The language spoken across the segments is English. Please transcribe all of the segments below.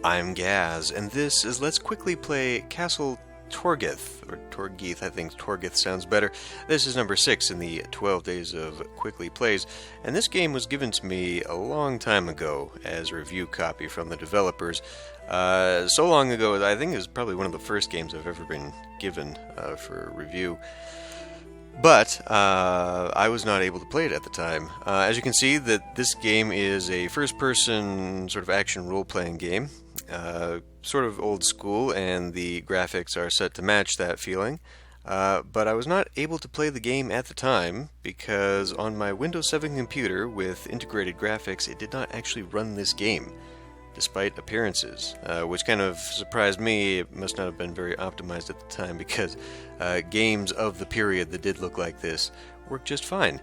I'm Gaz, and this is Let's Quickly Play Castle Torgeath, or Torgeath, I think Torgeath sounds better. This is number 6 in the 12 Days of Quickly Plays, and this game was given to me a long time ago as a review copy from the developers. So long ago, I think it was probably one of the first games I've ever been given for review. But I was not able to play it at the time. As you can see, that this game is a first-person sort of action role-playing game, sort of old school, and the graphics are set to match that feeling. But I was not able to play the game at the time because on my Windows 7 computer with integrated graphics, it did not actually run this game, despite appearances, which kind of surprised me. It must not have been very optimized at the time because games of the period that did look like this worked just fine.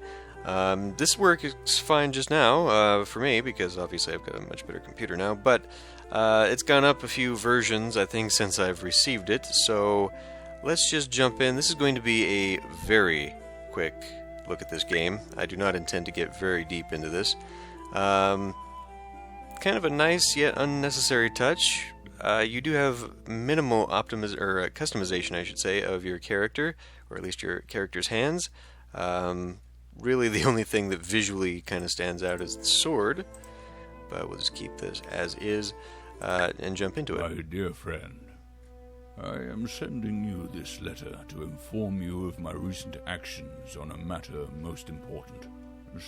This works fine just now for me because obviously I've got a much better computer now, but it's gone up a few versions, I think, since I've received it, so let's just jump in. This is going to be a very quick look at this game. I do not intend to get very deep into this. Kind of a nice yet unnecessary touch. You do have minimal customization, I should say, of your character, or at least your character's hands. Really, the only thing that visually kind of stands out is the sword, but we'll just keep this as is and jump into it. My dear friend, I am sending you this letter to inform you of my recent actions on a matter most important.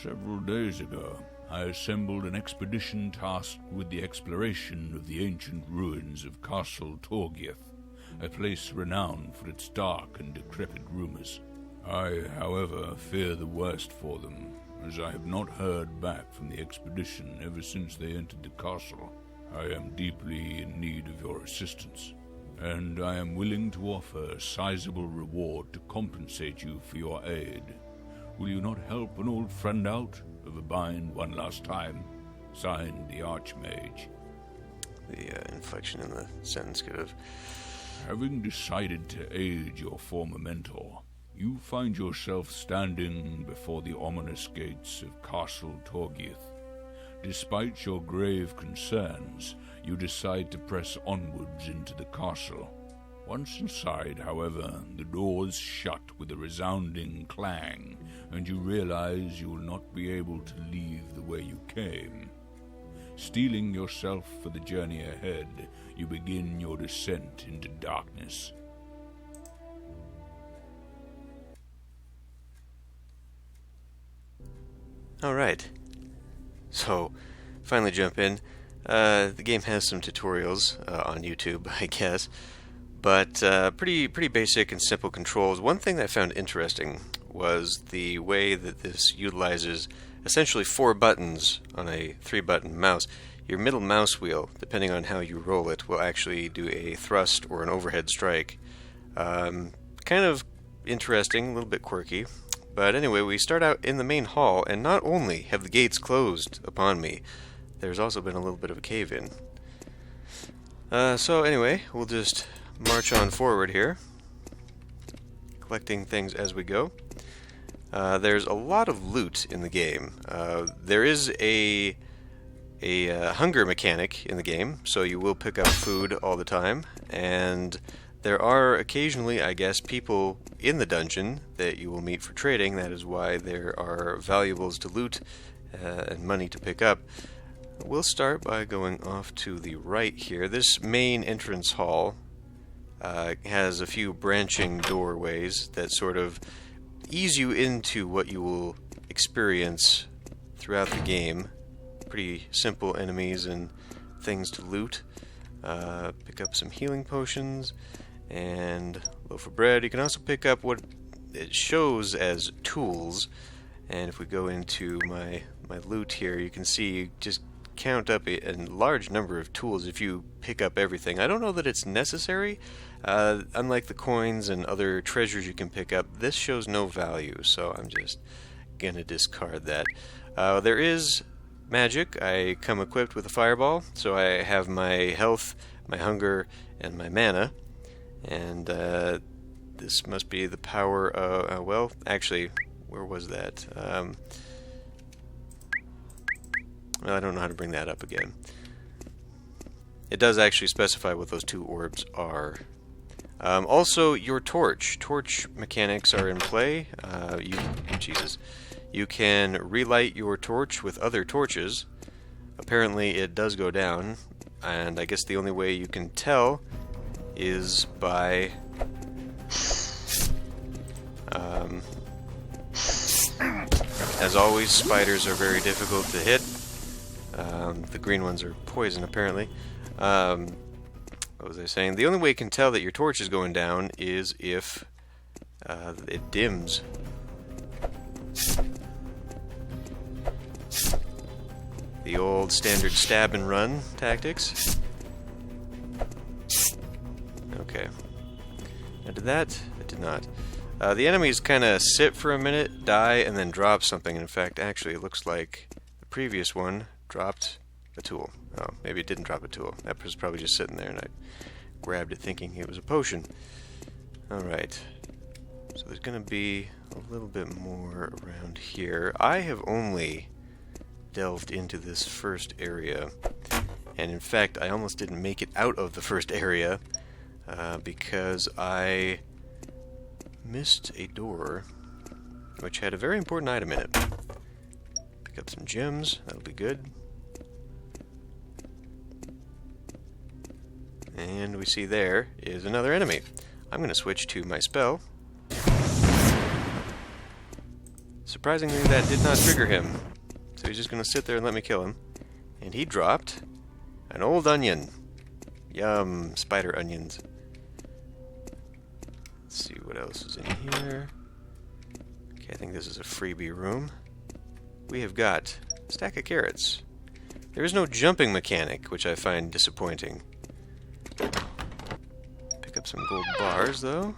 Several days ago, I assembled an expedition tasked with the exploration of the ancient ruins of Castle Torgeath, a place renowned for its dark and decrepit rumors. I, however, fear the worst for them, as I have not heard back from the expedition ever since they entered the castle. I am deeply in need of your assistance, and I am willing to offer a sizable reward to compensate you for your aid. Will you not help an old friend out of a bind one last time? Signed, the Archmage. The inflection in the sentence could have... Having decided to aid your former mentor, you find yourself standing before the ominous gates of Castle Torgeath. Despite your grave concerns, you decide to press onwards into the castle. Once inside, however, the doors shut with a resounding clang, and you realize you will not be able to leave the way you came. Steeling yourself for the journey ahead, you begin your descent into darkness. Alright, so finally jump in. The game has some tutorials on YouTube, I guess, but pretty basic and simple controls. One thing that I found interesting was the way that this utilizes essentially 4 buttons on a 3-button mouse. Your middle mouse wheel, depending on how you roll it, will actually do a thrust or an overhead strike. Kind of interesting, a little bit quirky. But anyway, we start out in the main hall, and not only have the gates closed upon me, there's also been a little bit of a cave-in. So anyway, we'll just march on forward here, collecting things as we go. There's a lot of loot in the game. There is a hunger mechanic in the game, so you will pick up food all the time, and there are occasionally, I guess, people in the dungeon that you will meet for trading. That is why there are valuables to loot and money to pick up. We'll start by going off to the right here. This main entrance hall has a few branching doorways that sort of ease you into what you will experience throughout the game. Pretty simple enemies and things to loot. Pick up some healing potions and a loaf of bread. You can also pick up what it shows as tools, and if we go into my loot here, you can see you just count up a large number of tools if you pick up everything. I don't know that it's necessary. Unlike the coins and other treasures you can pick up, this shows no value, so I'm just gonna discard that. There is magic. I come equipped with a fireball, so I have my health, my hunger, and my mana. And this must be the power of... well, actually, where was that? Well, I don't know how to bring that up again. It does actually specify what those 2 orbs are. Also, your torch. Torch mechanics are in play. You can relight your torch with other torches. Apparently it does go down, and I guess the only way you can tell is by as always, spiders are very difficult to hit. The green ones are poison, apparently. What was I saying? The only way you can tell that your torch is going down is if it dims. The old standard stab and run tactics. Okay. Now did that? It did not. The enemies kind of sit for a minute, die, and then drop something. In fact, actually, it looks like the previous one dropped a tool. Oh, maybe it didn't drop a tool. That was probably just sitting there, and I grabbed it thinking it was a potion. Alright. So there's going to be a little bit more around here. I have only delved into this first area, and in fact, I almost didn't make it out of the first area because I missed a door which had a very important item in it. Pick up some gems, that'll be good. And we see there is another enemy. I'm going to switch to my spell. Surprisingly, that did not trigger him. So he's just going to sit there and let me kill him. And he dropped an old onion. Yum, spider onions. Let's see what else is in here. Okay, I think this is a freebie room. We have got a stack of carrots. There is no jumping mechanic, which I find disappointing. Pick up some gold bars, though.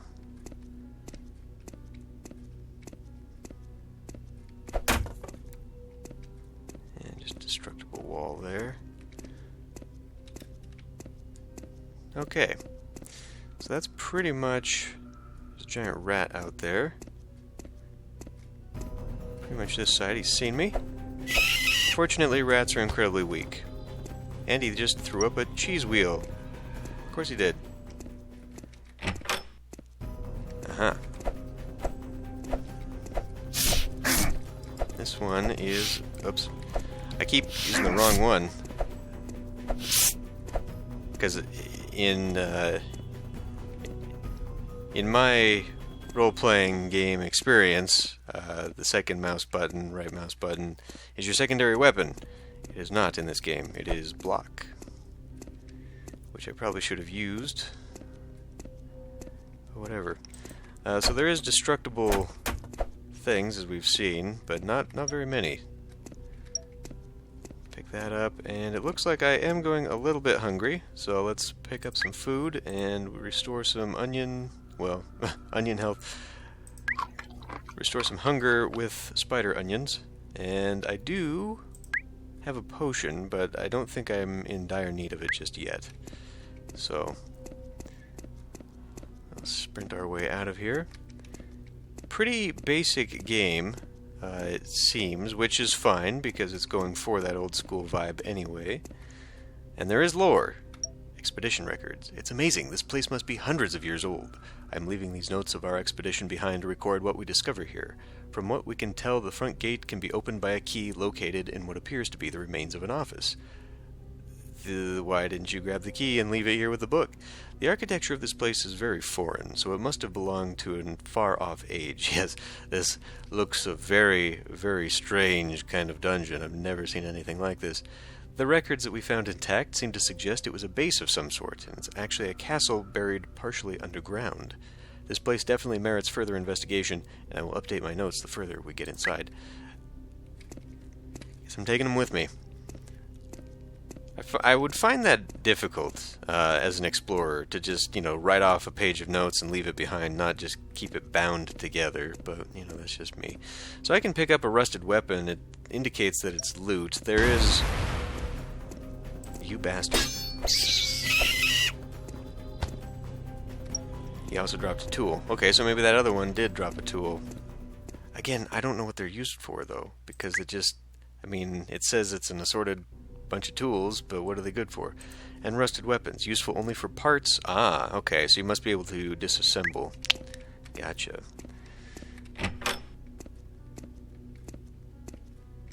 And just destructible wall there. Okay. So that's pretty much... There's a giant rat out there. Pretty much this side. He's seen me. Fortunately, rats are incredibly weak. And he just threw up a cheese wheel. Of course he did. Uh-huh. This one is... Oops. I keep using the wrong one. Because in my role-playing game experience, the second mouse button, right mouse button, is your secondary weapon. It is not in this game. It is block. Which I probably should have used. But whatever. So there is destructible things, as we've seen, but not very many. Pick that up, and it looks like I am going a little bit hungry, so let's pick up some food and restore some onion, well, onion health. Restore some hunger with spider onions, and I do have a potion, but I don't think I'm in dire need of it just yet. So, let's sprint our way out of here. Pretty basic game, it seems, which is fine because it's going for that old school vibe anyway. And there is lore. Expedition records. It's amazing. This place must be hundreds of years old. I'm leaving these notes of our expedition behind to record what we discover here. From what we can tell, the front gate can be opened by a key located in what appears to be the remains of an office. Why didn't you grab the key and leave it here with the book? The architecture of this place is very foreign, so it must have belonged to a far-off age. Yes, this looks a very, very strange kind of dungeon. I've never seen anything like this. The records that we found intact seem to suggest it was a base of some sort, and it's actually a castle buried partially underground. This place definitely merits further investigation, and I will update my notes the further we get inside. Guess I'm taking them with me. I would find that difficult as an explorer to just, write off a page of notes and leave it behind, not just keep it bound together, but, that's just me. So I can pick up a rusted weapon. It indicates that it's loot. There is... You bastard. He also dropped a tool. Okay, so maybe that other one did drop a tool. Again, I don't know what they're used for, though, because it just... it says it's an assorted bunch of tools, but what are they good for? And rusted weapons, useful only for parts. Ah, okay, so you must be able to disassemble. Gotcha.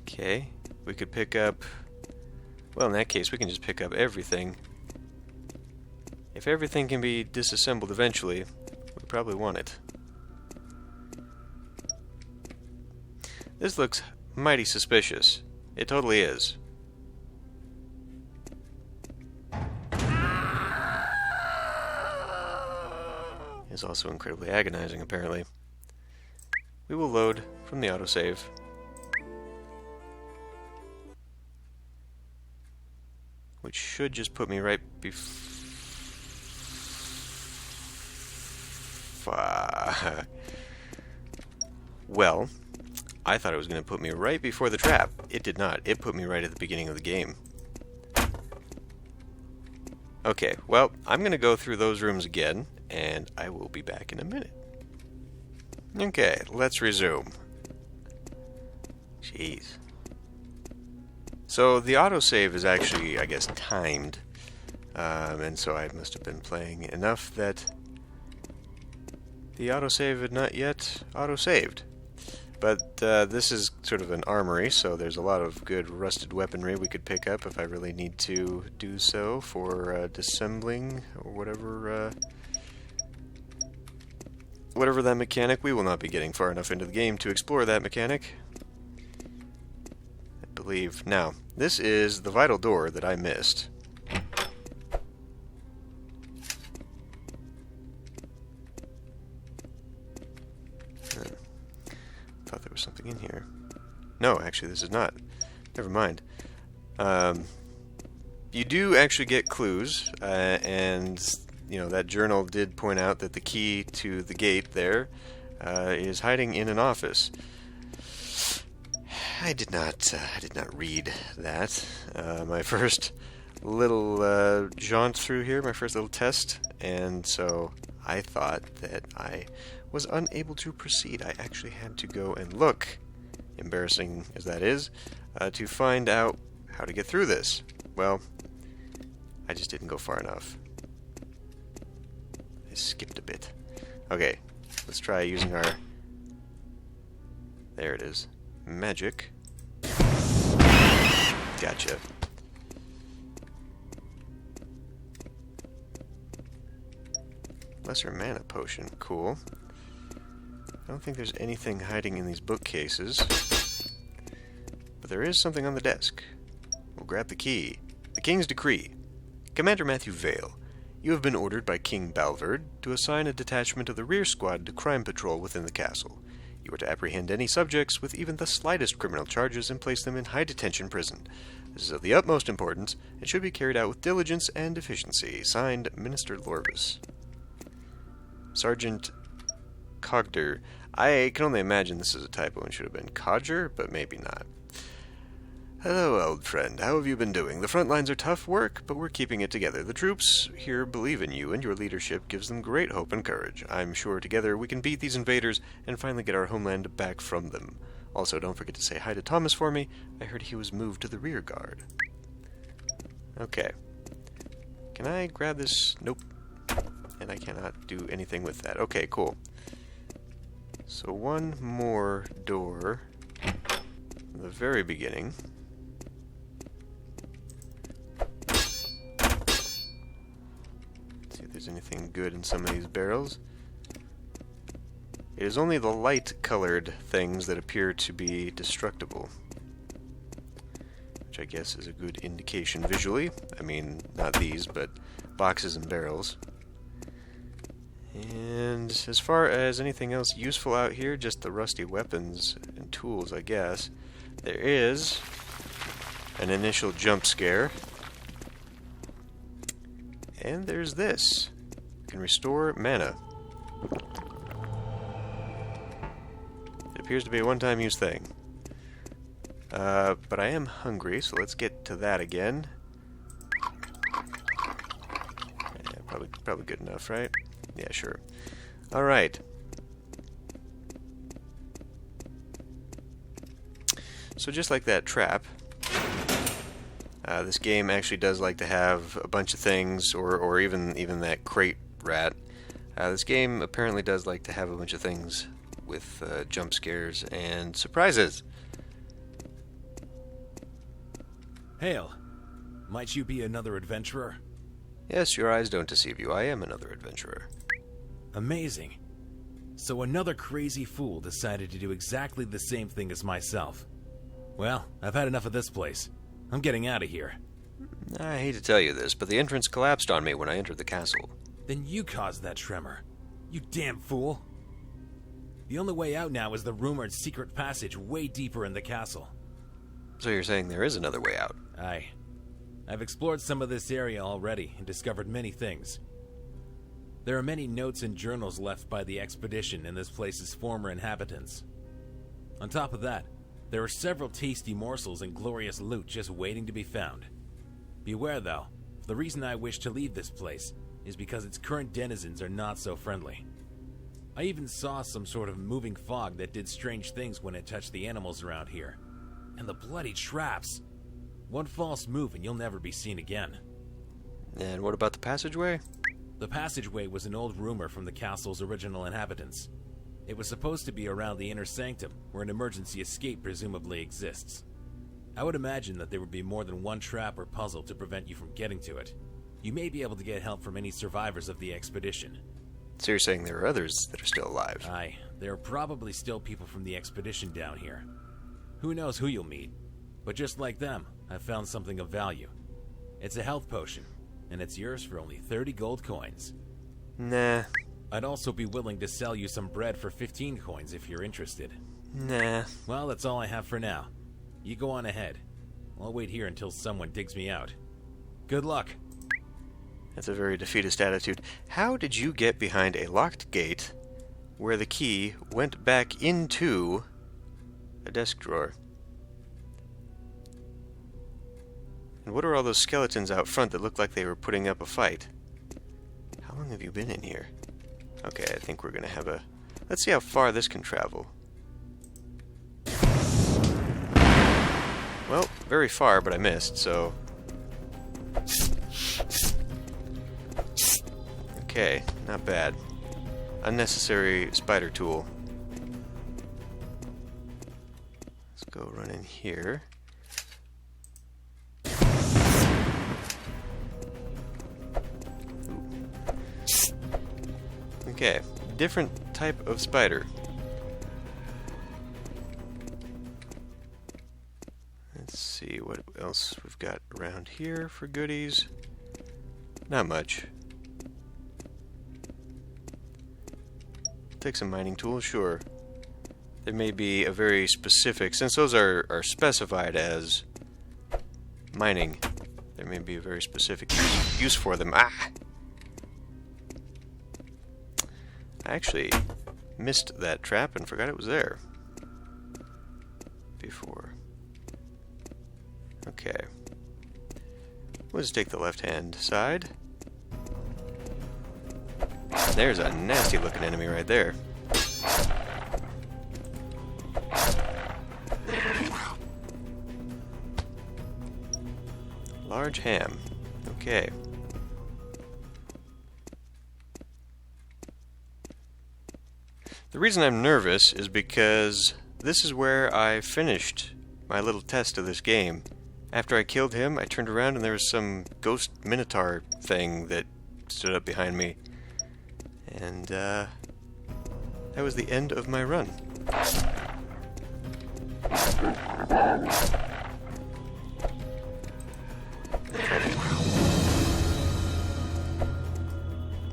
Okay, we could pick up... Well, in that case, we can just pick up everything. If everything can be disassembled eventually, we probably want it. This looks mighty suspicious. It totally is. It's also incredibly agonizing, apparently. We will load from the autosave. Which should just put me right Well, I thought it was going to put me right before the trap. It did not. It put me right at the beginning of the game. Okay, well, I'm going to go through those rooms again, and I will be back in a minute. Okay, let's resume. Jeez. So the autosave is actually, I guess, timed. And so I must have been playing enough that the autosave had not yet autosaved. But this is sort of an armory, so there's a lot of good rusted weaponry we could pick up if I really need to do so for dissembling or whatever that mechanic. We will not be getting far enough into the game to explore that mechanic, I believe. Now, this is the vital door that I missed. Thought there was something in here. No, actually, this is not. Never mind. You do actually get clues, and you know that journal did point out that the key to the gate there is hiding in an office. I did not read that. My first little jaunt through here, my first little test, and so I thought that I was unable to proceed. I actually had to go and look, embarrassing as that is, to find out how to get through this. Well, I just didn't go far enough. I skipped a bit. Okay, let's try using our... There it is. Magic. Gotcha. Lesser mana potion. Cool. I don't think there's anything hiding in these bookcases. But there is something on the desk. We'll grab the key. The King's Decree. Commander Matthew Vale, you have been ordered by King Balverd to assign a detachment of the rear squad to crime patrol within the castle. You are to apprehend any subjects with even the slightest criminal charges and place them in high detention prison. This is of the utmost importance and should be carried out with diligence and efficiency. Signed, Minister Lorvis. Sergeant Cogder. I can only imagine this is a typo and should have been Codger, but maybe not. Hello, old friend. How have you been doing? The front lines are tough work, but we're keeping it together. The troops here believe in you, and your leadership gives them great hope and courage. I'm sure together we can beat these invaders and finally get our homeland back from them. Also, don't forget to say hi to Thomas for me. I heard he was moved to the rear guard. Okay. Can I grab this? Nope. And I cannot do anything with that. Okay, cool. So one more door from the very beginning. Let's see if there's anything good in some of these barrels. It is only the light-colored things that appear to be destructible, which I guess is a good indication visually. I mean, not these, but boxes and barrels. And as far as anything else useful out here, just the rusty weapons and tools, I guess. There is an initial jump scare. And there's this. You can restore mana. It appears to be a one-time use thing. But I am hungry, so let's get to that again. Yeah, probably good enough, right? Yeah, sure. Alright. So just like that trap, This game actually does like to have a bunch of things, or even that crate rat. This game apparently does like to have a bunch of things with jump scares and surprises. Hail. Might you be another adventurer? Yes, your eyes don't deceive you. I am another adventurer. Amazing. So another crazy fool decided to do exactly the same thing as myself. Well, I've had enough of this place. I'm getting out of here. I hate to tell you this, but the entrance collapsed on me when I entered the castle. Then you caused that tremor. You damn fool. The only way out now is the rumored secret passage way deeper in the castle. So you're saying there is another way out? Aye. I've explored some of this area already and discovered many things. There are many notes and journals left by the expedition and this place's former inhabitants. On top of that, there are several tasty morsels and glorious loot just waiting to be found. Beware though, the reason I wish to leave this place is because its current denizens are not so friendly. I even saw some sort of moving fog that did strange things when it touched the animals around here. And the bloody traps! One false move and you'll never be seen again. And what about the passageway? The passageway was an old rumor from the castle's original inhabitants. It was supposed to be around the inner sanctum, where an emergency escape presumably exists. I would imagine that there would be more than one trap or puzzle to prevent you from getting to it. You may be able to get help from any survivors of the expedition. So you're saying there are others that are still alive? Aye, there are probably still people from the expedition down here. Who knows who you'll meet, but just like them, I've found something of value. It's a health potion, and it's yours for only 30 gold coins. Nah. I'd also be willing to sell you some bread for 15 coins if you're interested. Nah. Well, that's all I have for now. You go on ahead. I'll wait here until someone digs me out. Good luck. That's a very defeatist attitude. How did you get behind a locked gate where the key went back into a desk drawer? And what are all those skeletons out front that look like they were putting up a fight? How long have you been in here? Okay, I think we're gonna have a... Let's see how far this can travel. Well, very far, but I missed, so... Okay, not bad. Unnecessary spider tool. Let's go run in here. Okay, different type of spider. Let's see what else we've got around here for goodies. Not much. Take some mining tools, sure. There may be a very specific, since those are specified as mining, there may be a very specific use for them. Ah! I actually missed that trap and forgot it was there before. Okay. We'll just take the left-hand side. There's a nasty looking enemy right there. Large ham. Okay. The reason I'm nervous is because this is where I finished my little test of this game. After I killed him, I turned around and there was some ghost minotaur thing that stood up behind me. And, that was the end of my run.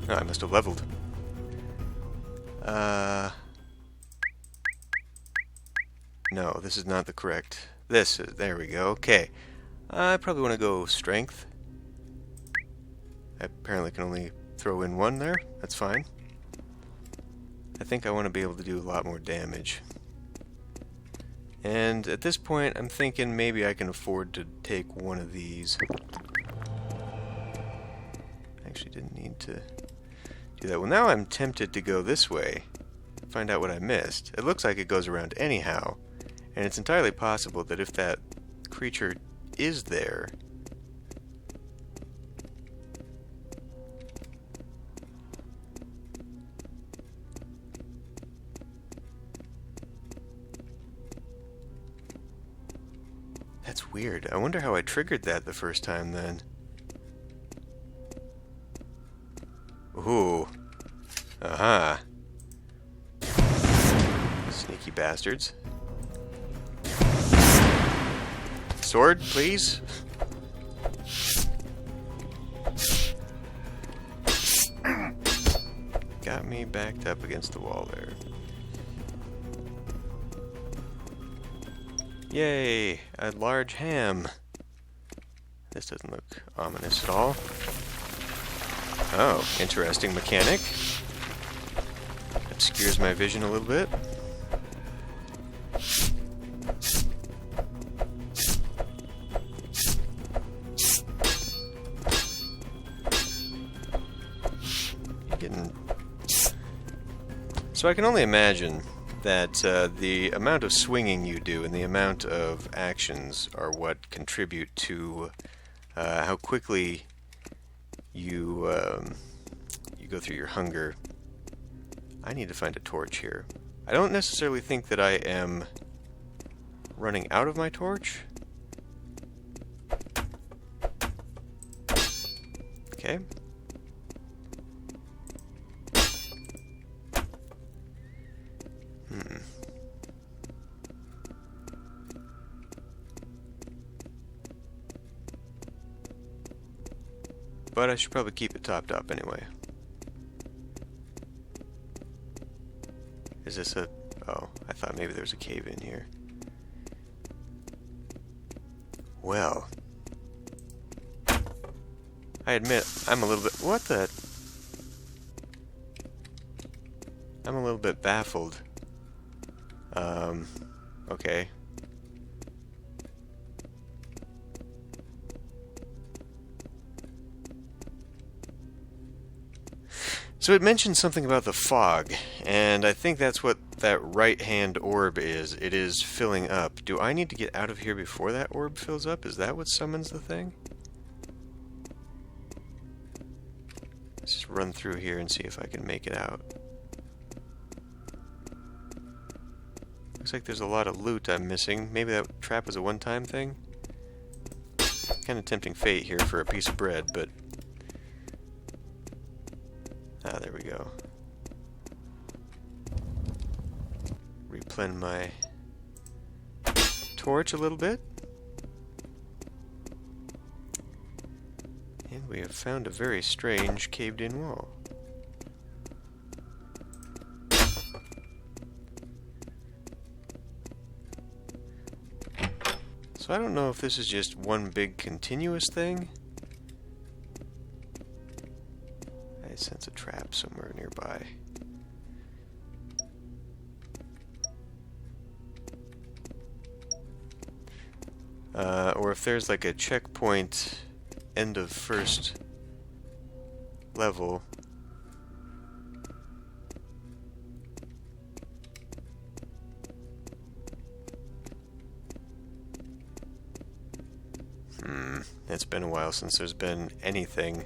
Oh, I must have leveled. No, this is not the correct... This is... There we go. Okay. I probably want to go strength. I apparently can only throw in one there. That's fine. I think I want to be able to do a lot more damage. And at this point, I'm thinking maybe I can afford to take one of these. I actually didn't need to do that. Well, now I'm tempted to go this way. Find out what I missed. It looks like it goes around anyhow. And it's entirely possible that if that creature is there, weird. I wonder how I triggered that the first time then. Ooh. Aha. Sneaky bastards. Sword, please. Got me backed up against the wall there. Yay! A large ham. This doesn't look ominous at all. Oh, interesting mechanic. Obscures my vision a little bit. So I can only imagine that the amount of swinging you do and the amount of actions are what contribute to how quickly you go through your hunger. I need to find a torch here. I don't necessarily think that I am running out of my torch. Okay. But I should probably keep it topped up anyway. Is this a... Oh, I thought maybe there was a cave in here. Well. I admit, I'm a little bit... What the... I'm a little bit baffled. Okay. So it mentioned something about the fog, and I think that's what that right-hand orb is. It is filling up. Do I need to get out of here before that orb fills up? Is that what summons the thing? Let's just run through here and see if I can make it out. Looks like there's a lot of loot I'm missing. Maybe that trap was a one-time thing? Kind of tempting fate here for a piece of bread, but... Ah, there we go. Replen my torch a little bit. And we have found a very strange caved-in wall. So I don't know if this is just one big continuous thing. I sense a trap somewhere nearby. Or if there's like a checkpoint end of first level. It's been a while since there's been anything.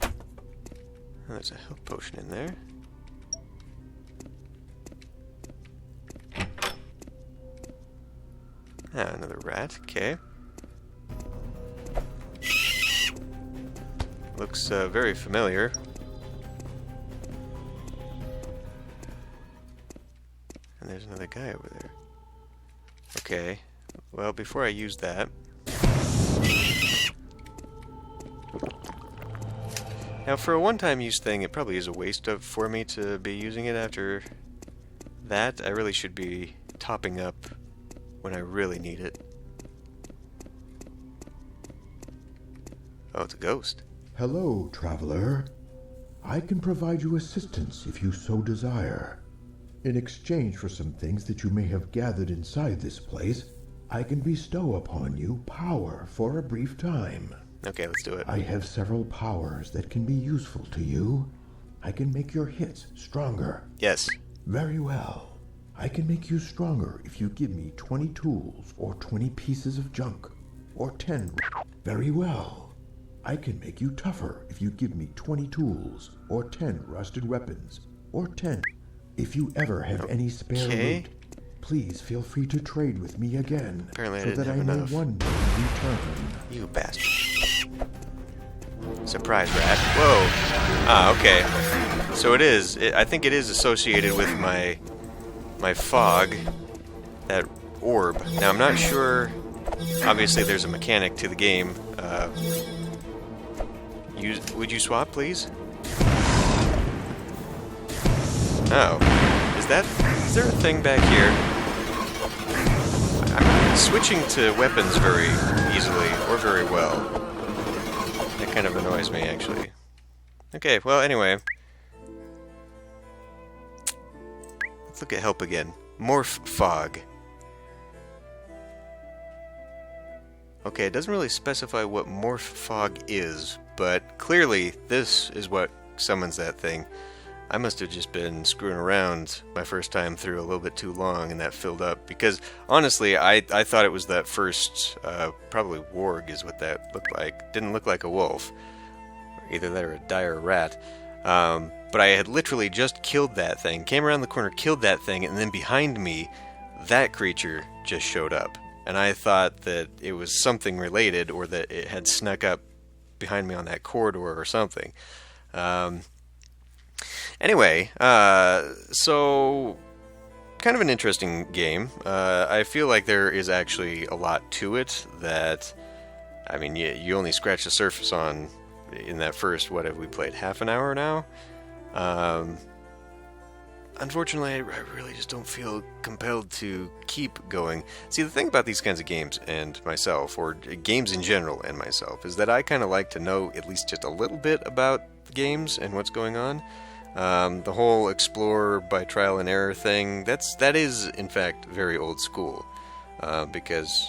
Oh, there's a health potion in there. Ah, another rat. Okay. Looks very familiar. And there's another guy over there. Okay. Well, before I use that... Now, for a one-time use thing, it probably is a waste for me to be using it after that. I really should be topping up when I really need it. Oh, it's a ghost. Hello, traveler. I can provide you assistance if you so desire. In exchange for some things that you may have gathered inside this place, I can bestow upon you power for a brief time. Okay, let's do it. I have several powers that can be useful to you. I can make your hits stronger. Yes. Very well. I can make you stronger if you give me 20 tools or 20 pieces of junk or 10. Very well. I can make you tougher if you give me 20 tools or 10 rusted weapons or 10. If you ever have any spare Okay. loot, please feel free to trade with me again, Apparently I so didn't that I have may enough. one day return. You bastard. Surprise rat. Whoa. Ah, okay. So it is. I think it is associated with my fog, that orb. Now, I'm not sure. Obviously, there's a mechanic to the game. Would you swap, please? Oh. Is there a thing back here? I'm switching to weapons very easily, or very well. That kind of annoys me, actually. Okay, well, anyway. Let's look at help again. Morph fog. Okay, it doesn't really specify what morph fog is, but clearly this is what summons that thing. I must have just been screwing around my first time through a little bit too long, and that filled up. Because, honestly, I thought it was that first, probably warg is what that looked like. Didn't look like a wolf. Either that or a dire rat. But I had literally just killed that thing, came around the corner, killed that thing, and then behind me, that creature just showed up. And I thought that it was something related, or that it had snuck up behind me on that corridor or something. Anyway, so kind of an interesting game. I feel like there is actually a lot to it that, I mean, you only scratch the surface on in that first, what have we played, half an hour now? Unfortunately, I really just don't feel compelled to keep going. See, the thing about these kinds of games and myself, or games in general and myself, is that I kind of like to know at least just a little bit about the games and what's going on. The whole explore by trial and error thing, that is, in fact, very old school. Because,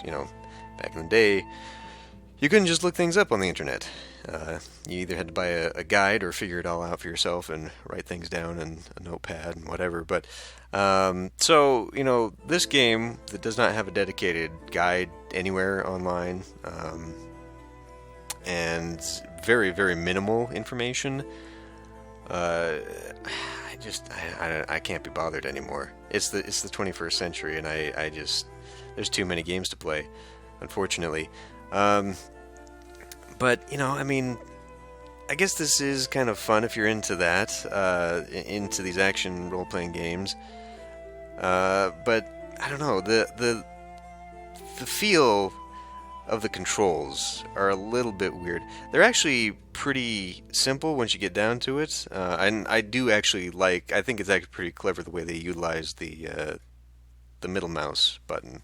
back in the day, you couldn't just look things up on the internet. You either had to buy a guide or figure it all out for yourself and write things down in a notepad and whatever. But, so, this game that does not have a dedicated guide anywhere online, and very, very minimal information, I can't be bothered anymore. It's the 21st century, and I just, there's too many games to play, unfortunately. But, I guess this is kind of fun if you're into that, into these action role-playing games. But, I don't know, the feel of the controls are a little bit weird. They're actually pretty simple once you get down to it. And I do actually I think it's actually pretty clever the way they utilize the middle mouse button.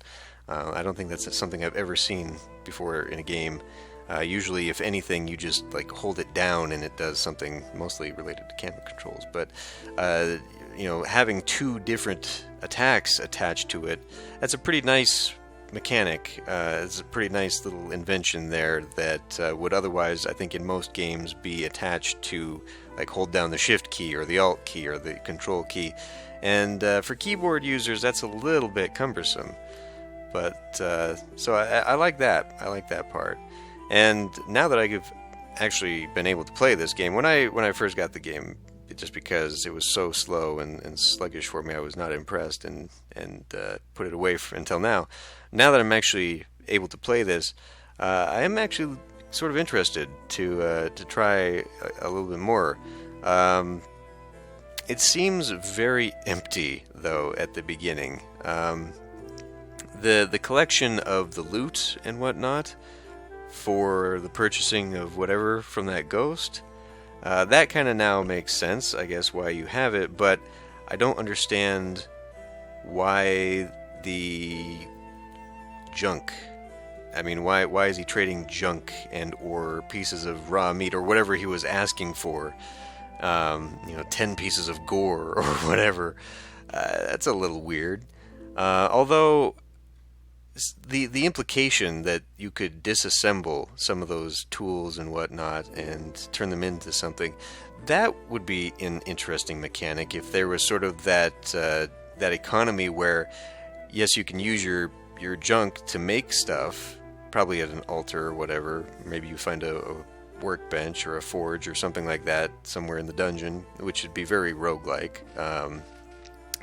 I don't think that's something I've ever seen before in a game. Usually, if anything, you just hold it down and it does something mostly related to camera controls. But having two different attacks attached to it, that's a pretty nice mechanic. It's a pretty nice little invention there that would otherwise, I think, in most games be attached to hold down the shift key or the alt key or the control key. And for keyboard users, that's a little bit cumbersome. But so I like that. I like that part. And now that I've actually been able to play this game, when I first got the game, just because it was so slow and sluggish for me, I was not impressed and put it away until now. Now that I'm actually able to play this, I am actually sort of interested to try a little bit more. It seems very empty though at the beginning. The collection of the loot and whatnot for the purchasing of whatever from that ghost, that kind of now makes sense, I guess, why you have it, but I don't understand why the junk. I mean, why is he trading junk and or pieces of raw meat or whatever he was asking for? 10 pieces of gore or whatever. That's a little weird. Although the implication that you could disassemble some of those tools and whatnot and turn them into something, that would be an interesting mechanic if there was sort of that economy where, yes, you can use your junk to make stuff, probably at an altar or whatever. Maybe you find a workbench or a forge or something like that somewhere in the dungeon, which would be very roguelike.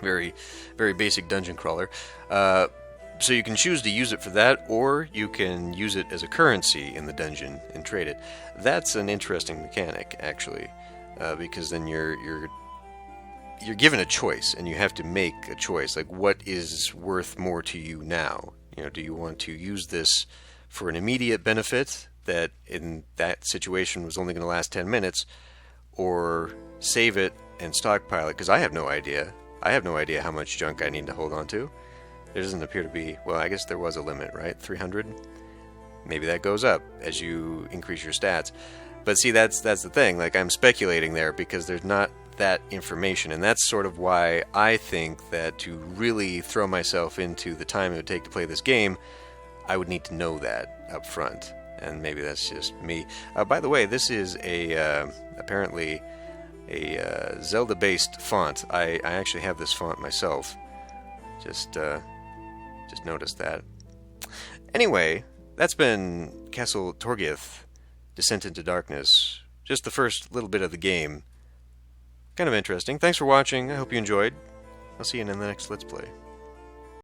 Very, very basic dungeon crawler. So you can choose to use it for that, or you can use it as a currency in the dungeon and trade it. That's an interesting mechanic, actually, because then you're given a choice, and you have to make a choice. Like, what is worth more to you now? You know, do you want to use this for an immediate benefit that in that situation was only going to last 10 minutes, or save it and stockpile it? Because I have no idea. I have no idea how much junk I need to hold on to. There doesn't appear to be, well, I guess there was a limit, right? 300? Maybe that goes up as you increase your stats. But see, that's the thing. Like, I'm speculating there because there's not that information. And that's sort of why I think that to really throw myself into the time it would take to play this game, I would need to know that up front. And maybe that's just me. By the way, this is apparently a Zelda-based font. I actually have this font myself. Just noticed that. Anyway, that's been Castle Torgeath, Descent into Darkness. Just the first little bit of the game. Kind of interesting. Thanks for watching. I hope you enjoyed. I'll see you in the next Let's Play.